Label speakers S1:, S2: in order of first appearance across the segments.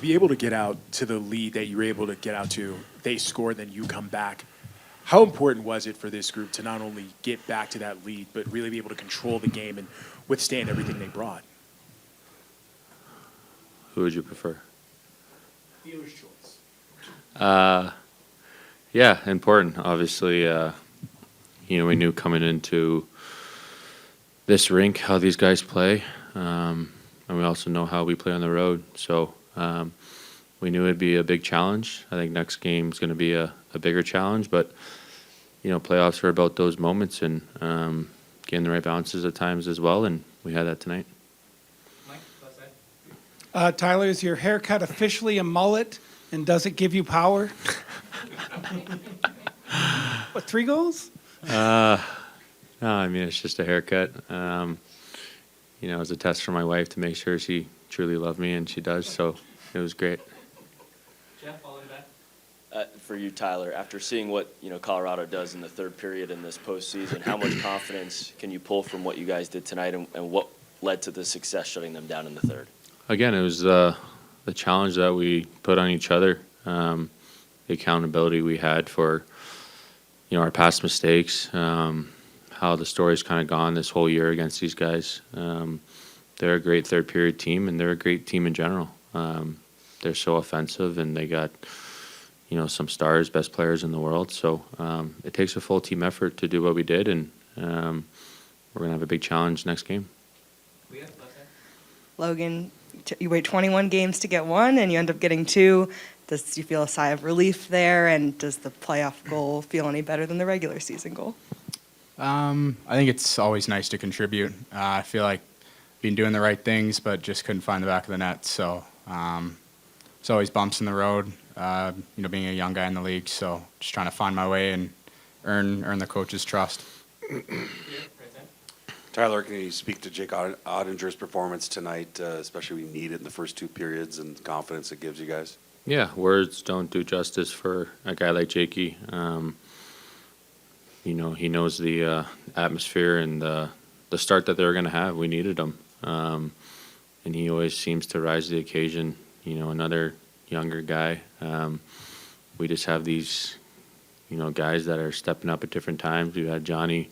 S1: be able to get out to the lead that you were able to get out to, they score, then you come back. How important was it for this group to not only get back to that lead, but really be able to control the game and withstand everything they brought?
S2: Who would you prefer?
S1: Dealer's choice.
S2: Yeah, important. Obviously, we knew coming into this rink how these guys play, and we also know how we play on the road. So we knew it'd be a big challenge. I think next game is going to be a bigger challenge, but playoffs are about those moments and getting the right balances at times as well, and we had that tonight.
S3: Mike, Tyler, is your haircut officially a mullet, and does it give you power? What, 3 goals?
S2: No, I mean, it's just a haircut. It was a test for my wife to make sure she truly loved me, and she does, so it was great.
S4: Jeff, following back.
S5: For you, Tyler, after seeing what Colorado does in the third period in this postseason, how much confidence can you pull from what you guys did tonight, and what led to the success shutting them down in the third?
S2: Again, it was the challenge that we put on each other, the accountability we had for our past mistakes, how the story's kind of gone this whole year against these guys. They're a great third period team, and they're a great team in general. They're so offensive, and they got some stars, best players in the world. So it takes a full team effort to do what we did, and we're going to have a big challenge next game.
S6: Logan, you wait 21 games to get 1, and you end up getting 2. Does you feel a sigh of relief there, and does the playoff goal feel any better than the regular season goal?
S7: I think it's always nice to contribute. I feel like been doing the right things, but just couldn't find the back of the net. So it's always bumps in the road. Being a young guy in the league, so just trying to find my way and earn the coach's trust.
S8: Tyler, can you speak to Jake Oettinger's performance tonight, especially we need it in the first 2 periods, and the confidence it gives you guys?
S2: Yeah, words don't do justice for a guy like Jakey. He knows the atmosphere and the start that they were going to have. We needed him, and he always seems to rise to the occasion. Another younger guy. We just have these, guys that are stepping up at different times. We've had Johnny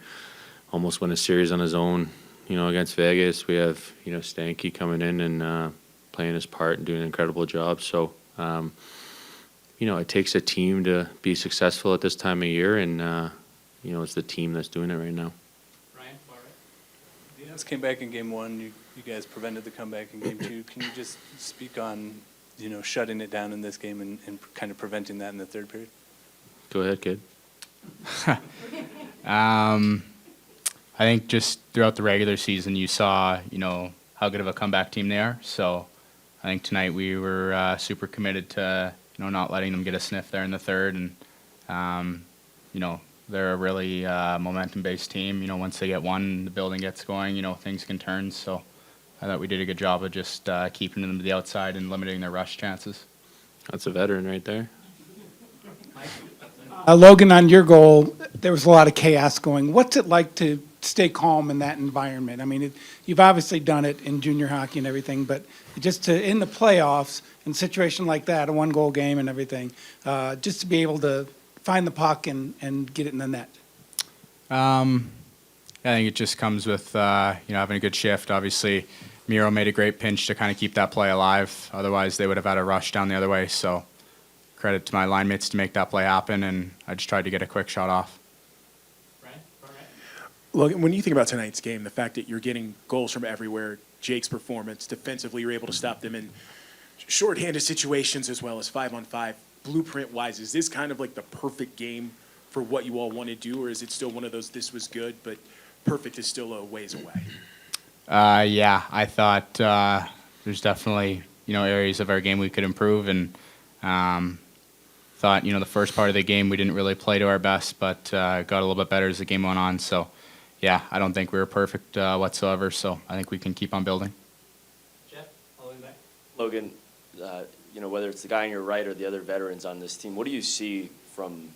S2: almost win a series on his own, against Vegas. We have, Stanky coming in and playing his part and doing an incredible job. So, it takes a team to be successful at this time of year, and, it's the team that's doing it right now.
S4: Ryan, far right.
S9: The Avs came back in game 1. You guys prevented the comeback in game 2. Can you just speak on, shutting it down in this game and kind of preventing that in the third period?
S2: Go ahead, kid.
S7: I think just throughout the regular season, you saw, how good of a comeback team they are. So I think tonight we were super committed to, not letting them get a sniff there in the third. And, they're a really momentum-based team. Once they get one, the building gets going, things can turn. So I thought we did a good job of just keeping them to the outside and limiting their rush chances.
S2: That's a veteran right there.
S3: Logan, on your goal, there was a lot of chaos going. What's it like to stay calm in that environment? I mean, you've obviously done it in junior hockey and everything, but just to in the playoffs, in a situation like that, a 1-goal game and everything, just to be able to find the puck and get it in the net.
S7: I think it just comes with having a good shift. Obviously, Miro made a great pinch to kind of keep that play alive. Otherwise, they would have had a rush down the other way. So credit to my line mates to make that play happen, and I just tried to get a quick shot off.
S4: Brian, far right.
S1: Logan, when you think about tonight's game, the fact that you're getting goals from everywhere, Jake's performance, defensively you're able to stop them in shorthanded situations as well as 5-on-5, blueprint-wise, is this kind of like the perfect game for what you all want to do, or is it still one of those this was good, but perfect is still a ways away?
S7: Yeah, I thought there's definitely areas of our game we could improve, and thought the first part of the game we didn't really play to our best, but got a little bit better as the game went on. So yeah, I don't think we were perfect whatsoever. So I think we can keep on building.
S4: Jeff, following back.
S5: Logan, whether it's the guy on your right or the other veterans on this team, what do you see from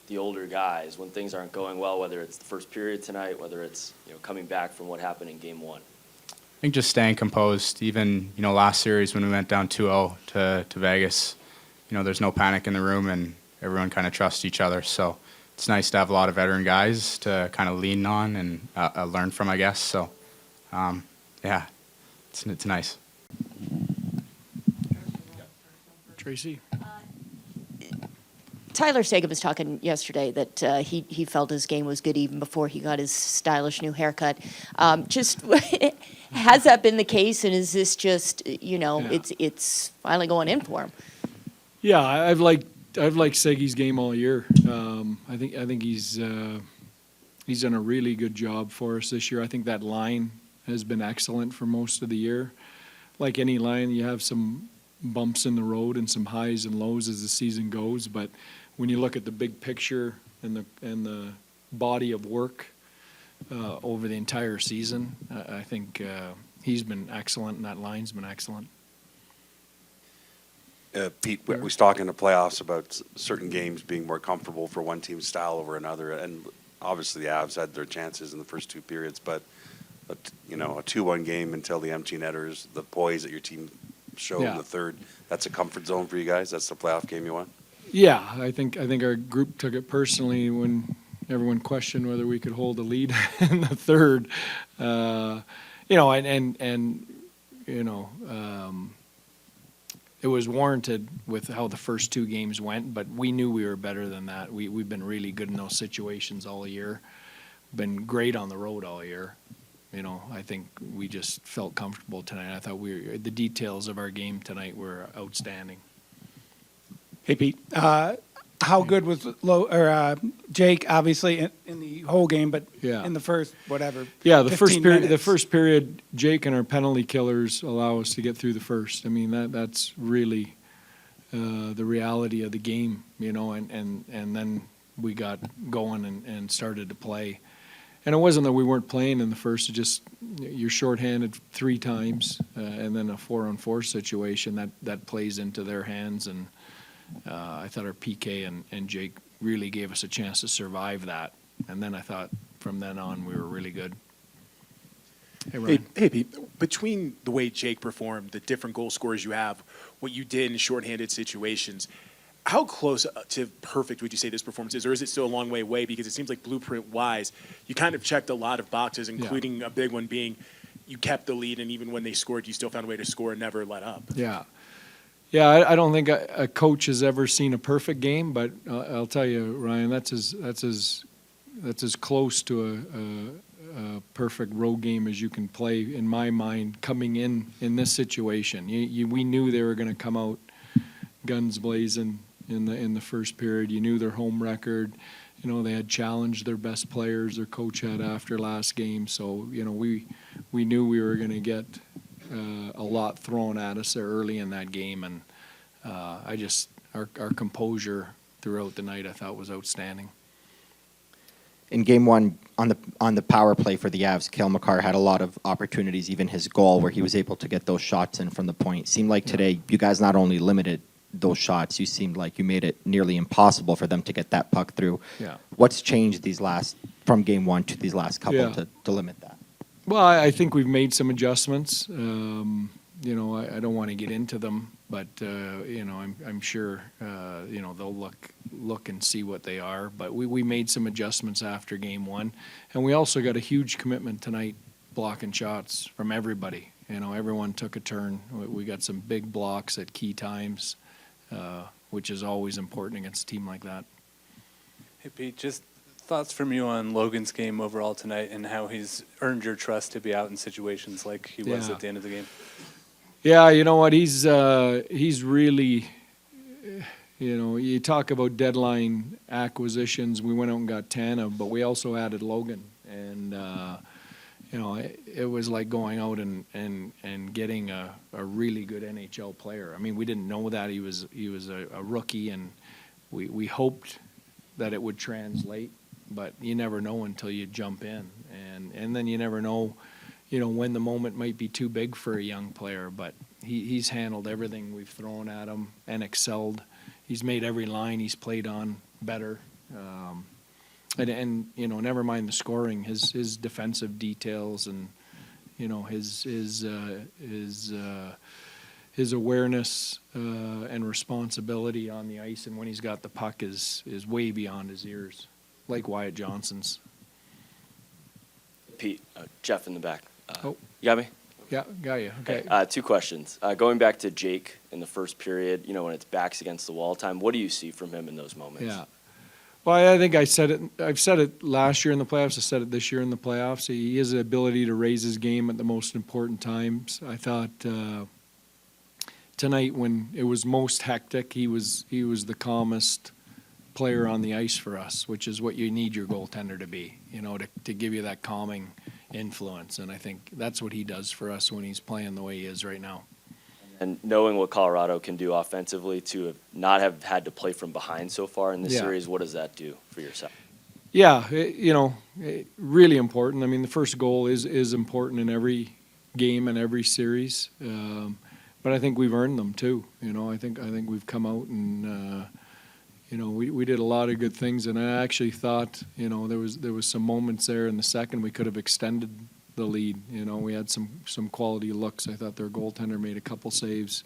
S5: the older guys when things aren't going well, whether it's the first period tonight, whether it's coming back from what happened in game 1?
S7: I think just staying composed. Even last series when we went down 2-0 to Vegas, there's no panic in the room and everyone kind of trusts each other. So it's nice to have a lot of veteran guys to kind of lean on and learn from, I guess. So yeah, it's nice.
S1: Tracy?
S10: Tyler Seguin was talking yesterday that he felt his game was good even before he got his stylish new haircut. Just has that been the case, and is this just it's finally going in for him?
S11: Yeah, I've liked Seggy's game all year. I think he's done a really good job for us this year. I think that line has been excellent for most of the year. Like any line, you have some bumps in the road and some highs and lows as the season goes, but when you look at the big picture and the body of work over the entire season, I think he's been excellent and that line's been excellent.
S8: Pete, we was talking in the playoffs about certain games being more comfortable for one team's style over another, and obviously the Avs had their chances in the first two periods, but a 2-1 game until the empty netters, the poise that your team showed in the third, that's a comfort zone for you guys? That's the playoff game you want?
S11: Yeah, I think our group took it personally when everyone questioned whether we could hold a lead in the third. It was warranted with how the first two games went, but we knew we were better than that. We've been really good in those situations all year. Been great on the road all year. I think we just felt comfortable tonight. I thought the details of our game tonight were outstanding.
S3: Hey, Pete, how good was Jake, obviously, in the whole game, but
S11: Yeah.
S3: in the first, whatever,
S11: Yeah, the
S3: 15
S11: first period, Jake and our penalty killers allow us to get through the first. I mean, that's really the reality of the game, and then we got going and started to play. And it wasn't that we weren't playing in the first, it just you're shorthanded 3 times, and then a 4-on-4 situation that plays into their hands. And I thought our PK and Jake really gave us a chance to survive that. And then I thought from then on we were really good. Hey, Ryan.
S1: Hey, Pete, between the way Jake performed, the different goal scorers you have, what you did in shorthanded situations, how close to perfect would you say this performance is, or is it still a long way away? Because it seems like blueprint-wise, you kind of checked a lot of boxes, including a big one being you kept the lead, and even when they scored, you still found a way to score and never let up.
S11: Yeah. Yeah, I don't think a coach has ever seen a perfect game, but I'll tell you, Ryan, that's as close to a perfect road game as you can play in my mind. Coming in this situation, we knew they were going to come out guns blazing in the first period. You knew their home record. They had challenged their best players. Their coach had after last game, so we knew we were going to get a lot thrown at us there early in that game, and our composure throughout the night I thought was outstanding.
S12: In game one, on the power play for the Avs, Cale Makar had a lot of opportunities, even his goal where he was able to get those shots in from the point. Seemed like today you guys not only limited those shots, you seemed like you made it nearly impossible for them to get that puck through.
S11: Yeah.
S12: What's changed from game one to these last couple to limit that?
S11: Well, I think we've made some adjustments. I don't want to get into them, but I'm sure they'll look and see what they are. But we made some adjustments after game one, and we also got a huge commitment tonight, blocking shots from everybody. Everyone took a turn. We got some big blocks at key times, which is always important against a team like that.
S9: Hey, Pete, just thoughts from you on Logan's game overall tonight and how he's earned your trust to be out in situations like he was at the end of the game.
S11: Yeah, you know what? He's really, you talk about deadline acquisitions. We went out and got Tanev, but we also added Logan, and it was like going out and getting a really good NHL player. I mean, we didn't know that he was a rookie, and we hoped that it would translate, but you never know until you jump in, and then you never know, when the moment might be too big for a young player. But he's handled everything we've thrown at him and excelled. He's made every line he's played on better. And never mind the scoring, his defensive details and You know, his awareness and responsibility on the ice, and when he's got the puck is way beyond his ears, like Wyatt Johnson's.
S5: Pete, Jeff in the back.
S11: Oh.
S5: You got me?
S11: Yeah, got you. Okay.
S5: Two questions. Going back to Jake in the first period, you know, when it's backs against the wall time, what do you see from him in those moments?
S11: Yeah. Well, I think I said it. I've said it last year in the playoffs. I said it this year in the playoffs. He has the ability to raise his game at the most important times. I thought tonight, when it was most hectic, he was the calmest player on the ice for us, which is what you need your goaltender to be. You know, to give you that calming influence. And I think that's what he does for us when he's playing the way he is right now.
S5: And knowing what Colorado can do offensively, to not have had to play from behind so far in this
S11: Yeah.
S5: series, what does that do for yourself?
S11: Yeah, really important. I mean, the first goal is important in every game and every series, but I think we've earned them too. You know, I think we've come out and we did a lot of good things, and I actually thought there was some moments there in the second we could have extended the lead. You know, we had some quality looks. I thought their goaltender made a couple saves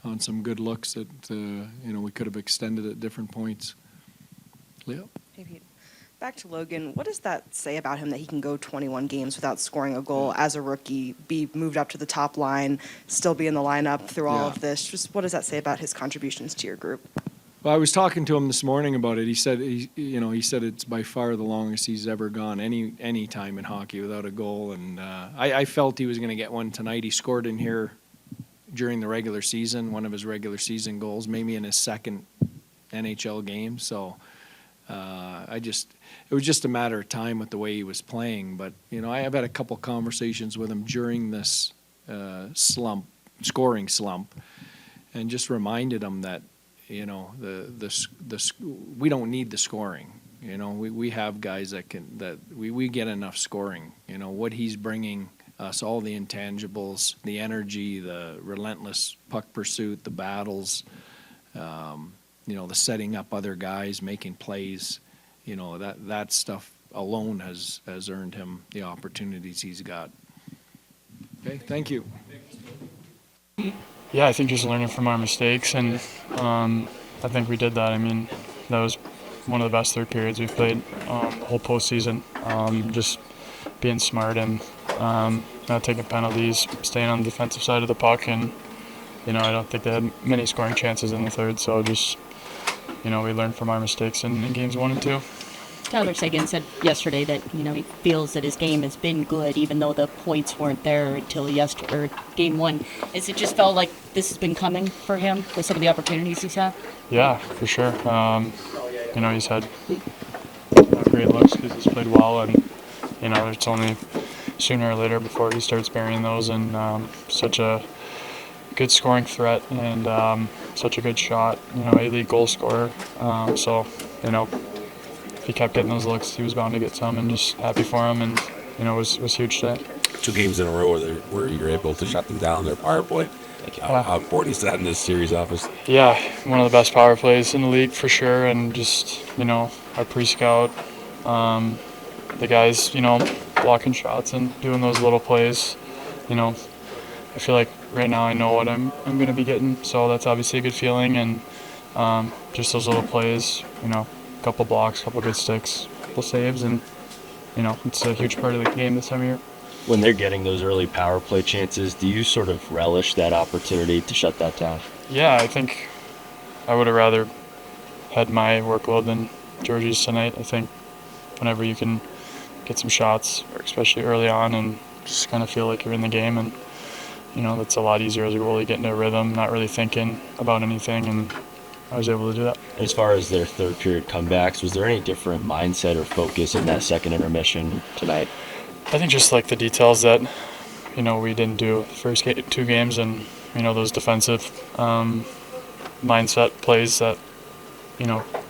S11: on some good looks that we could have extended at different points. Yeah.
S6: Maybe. Back to Logan, what does that say about him that he can go 21 games without scoring a goal as a rookie, be moved up to the top line, still be in the lineup through all of this? Just what does that say about his contributions to your group?
S11: Well, I was talking to him this morning about it. He said it's by far the longest he's ever gone any time in hockey without a goal, and I felt he was going to get one tonight. He scored in here during the regular season, one of his regular season goals, maybe in his second NHL game. So it was just a matter of time with the way he was playing. But I've had a couple conversations with him during this scoring slump, and just reminded him that. We don't need the scoring. We have guys that we get enough scoring. What he's bringing us, all the intangibles, the energy, the relentless puck pursuit, the battles, the setting up other guys, making plays. That stuff alone has earned him the opportunities he's got. Okay, thank you.
S13: Yeah, I think just learning from our mistakes, and I think we did that. I mean, that was one of the best third periods we've played the whole postseason. Just being smart and not taking penalties, staying on the defensive side of the puck, and I don't think they had many scoring chances in the third. So just we learned from our mistakes in games 1 and 2.
S10: Tyler Seguin said yesterday that he feels that his game has been good, even though the points weren't there until game 1. Has it just felt like this has been coming for him with some of the opportunities he's had?
S13: Yeah, for sure. He's had great looks because he's played well, and it's only sooner or later before he starts burying those. And such a good scoring threat and such a good shot. A-league goal scorer. If he kept getting those looks, he was bound to get some, and just happy for him, and it was huge today.
S14: 2 games in a row where you're able to shut them down their power play. How important is that in this series, office?
S13: Yeah, one of the best power plays in the league for sure, and just our pre-scout, the guys blocking shots and doing those little plays. I feel like right now I know what I'm going to be getting, so that's obviously a good feeling, and just those little plays, couple blocks, couple good sticks, couple saves, and it's a huge part of the game this time of year.
S5: When they're getting those early power play chances, do you sort of relish that opportunity to shut that down?
S13: Yeah, I think I would have rather had my workload than Georgie's tonight. I think whenever you can get some shots, especially early on, and just kind of feel like you're in the game, and that's a lot easier as a goalie, getting into a rhythm, not really thinking about anything, and I was able to do that.
S5: As far as their third period comebacks, was there any different mindset or focus in that second intermission tonight?
S13: I think just like the details that, we didn't do the first 2 games, and, those defensive mindset plays that,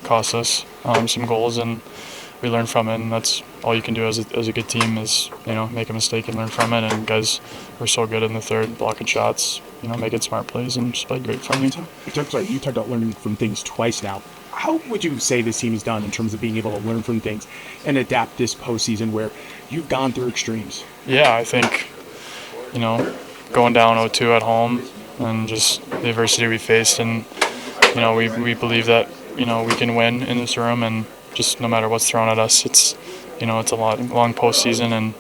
S13: cost us some goals, and we learned from it, and that's all you can do as a good team is, make a mistake and learn from it, and guys were so good in the third, blocking shots, making smart plays, and just played great for me.
S15: You talked about learning from things twice now. How would you say this team has done in terms of being able to learn from things and adapt this postseason where you've gone through extremes?
S13: Yeah, I think you know, going down 0-2 at home and just the adversity we faced. And, you know, we believe that, you know, we can win in this room, and just no matter what's thrown at us, it's, you know, it's a long postseason, and,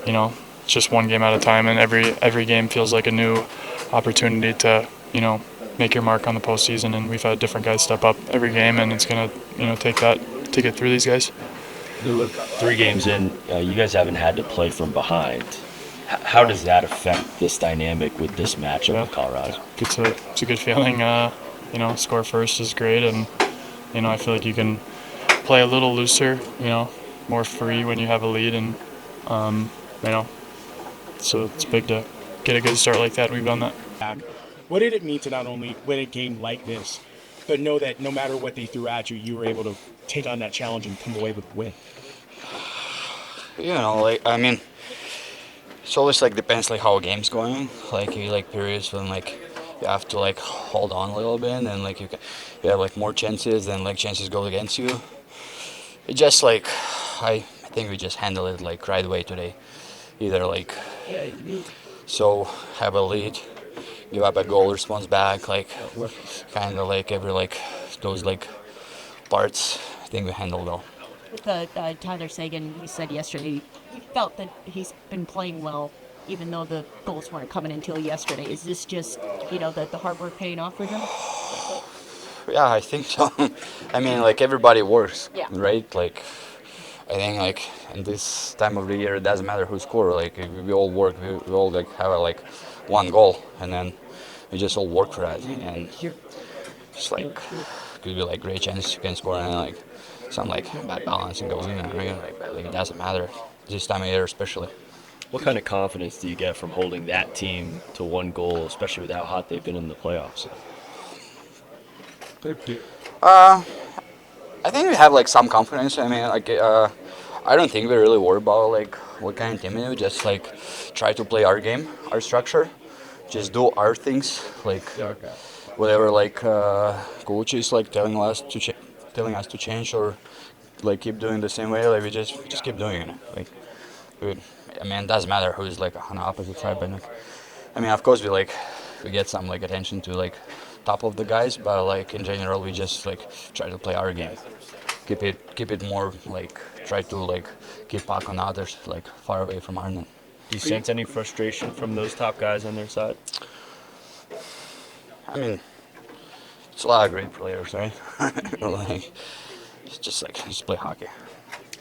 S13: you know, it's just one game at a time, and every game feels like a new opportunity to, you know, make your mark on the postseason. And we've had different guys step up every game, and it's going to, you know, take that to get through these guys.
S16: 3 games in, you guys haven't had to play from behind. How does that affect this dynamic with this matchup with Colorado?
S13: It's a good feeling. You know, score first is great, and, you know, I feel like you can play a little looser, you know, more free when you have a lead, and, you know, so it's big to get a good start like that. We've done that.
S15: What did it mean to not only win a game like this, but know that no matter what they threw at you, you were able to take on that challenge and come away with a win?
S17: You know, like, I mean, it's always like depends like how a game's going. Like you like periods when like you have to like hold on a little bit, and like you have like more chances, and like chances go against you. It just like I think we just handled it like right away today. Either like so have a lead, give up a goal, response back, like kind of like every like those like parts. I think we handled well.
S10: With Tyler Seguin, he said yesterday he felt that he's been playing well, even though the goals weren't coming until yesterday. Is this just, you know, the hard work paying off for him?
S17: Yeah, I think so. I mean, like everybody works,
S10: Yeah.
S17: right? Like I think like in this time of the year, it doesn't matter who score. Like we all work, we all like have like one goal, and then we just all work for that. And it's like could be like great chance you can score, and like some like bad balance and goes in, right? Like it doesn't matter this time of year especially.
S16: What kind of confidence do you get from holding that team to 1 goal, especially with how hot they've been in the playoffs?
S17: I think we have like some confidence. I mean, like I don't think we really worry about like what kind of team we just like try to play our game, our structure, just do our things, like whatever like coach is like telling us to change or like keep doing the same way. Like we just keep doing it. Like I mean, it doesn't matter who's like on the opposite side, but like, I mean, of course we get some like attention to like top of the guys, but like in general we just like try to play our game, keep it more like try to like keep puck on others like far away from our net.
S16: Do you sense any frustration from those top guys on their side?
S17: I mean, it's a lot of great players, right? Like it's just like just play hockey.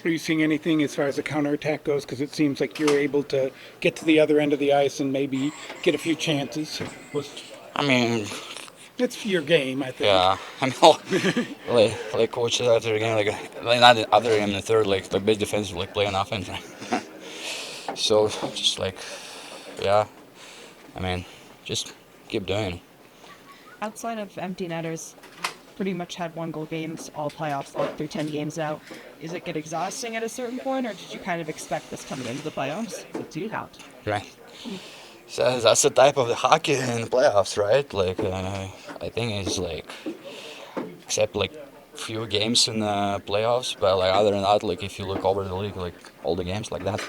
S3: Are you seeing anything as far as the counterattack goes? Because it seems like you're able to get to the other end of the ice and maybe get a few chances.
S17: I mean,
S3: it's your game, I think.
S17: yeah. I mean, like coaches after the game, like not the other game, the third, like the big defensive, like playing offense, right? So just like, yeah. I mean, just keep doing it.
S6: Outside of empty netters, pretty much had 1-goal games all playoffs, like through 10 games now. Is it get exhausting at a certain point, or did you kind of expect this coming into the playoffs? It's you out.
S17: Right. So that's the type of the hockey in the playoffs, right? Like I think it's like, except like few games in the playoffs, but like other than that, like if you look over the league, like all the games like that.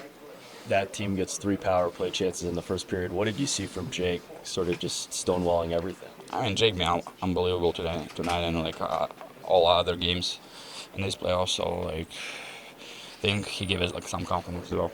S16: That team gets 3 power play chances in the first period. What did you see from Jake, sort of just stonewalling everything?
S17: I mean, Jake been unbelievable tonight, and like all other games in this playoffs. So like, I think he gave us like some confidence as well.